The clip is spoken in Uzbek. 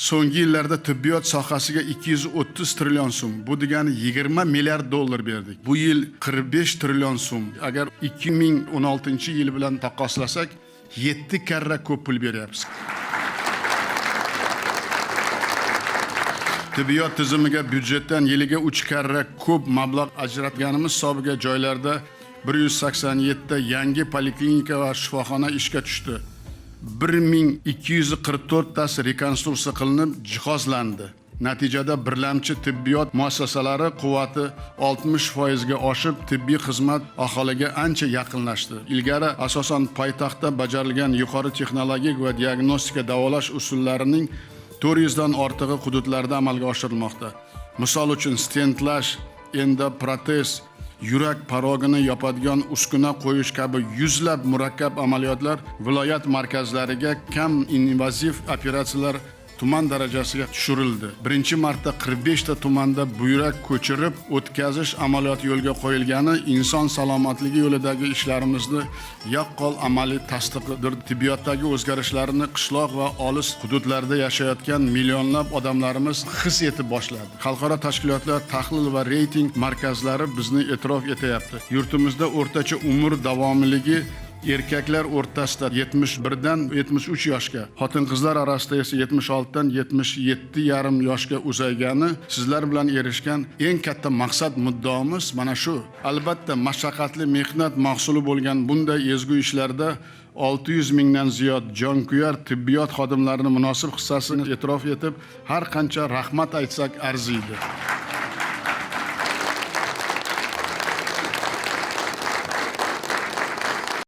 so'nggi yillarda tibbiyot sohasiga 230 trillion so'm, bu degani 20 milliard dollar berdik. Bu yil 45 trillion so'm. Agar 2016-yil bilan taqqoslasak, 7 karra ko'p pul beryapmiz. Tibbiyot tizimiga byudjetdan yiliga 3 karra ko'p mablag' ajratganimiz hisobiga joylarda 187 ta yangi poliklinika va shifoxona ishga tushdi. 1244 tasi rekonstruksiya qilinib, jihozlandi. Natijada birlamchi tibbiyot muassasalari quvvati 60% ga oshib, tibbiy xizmat aholiga ancha yaqinlashdi. Ilgari asosan poytaxtda bajarilgan yuqori texnologik va diagnostika davolash usullarining 400 dan ortig'i hududlarda amalga oshirilmoqda. Misol uchun stentlash, endoprotez, yurak parogini yopadigan uskuna qo'yish kabi yuzlab murakkab amaliyotlar viloyat markazlariga kam invaziv operatsiyalar tuman darajasiga tushirildi. Birinchi marta 45 ta tumanda buyrak ko'chirib o'tkazish amaliyoti yo'lga qo'yilgani inson salomatligi yo'lidagi ishlarimizni yaqqol amaliy tasdiqidir. Tibbiyotdagi o'zgarishlarni qishloq va olis hududlarda yashayotgan millionlab odamlarimiz his etib boshladi. Xalqaro tashkilotlar, tahlil va reyting markazlari bizni e'tirof etyapti. Yurtimizda o'rtacha umr davomligi erkaklar o'rtasida 71 dan 73 yoshga, xotin-qizlar orasida esa 76 dan 77,5 yoshga uzaygani sizlar bilan erishgan eng katta maqsad muddaomiz mana shu. Albatta, mashaqqatli mehnat mahsuli bo'lgan bunday ezgu ishlarda 600 mingdan ziyod jonkuyar tibbiyot xodimlarining munosib hissasini e'tirof etib, har qancha rahmat aytsak arziydi.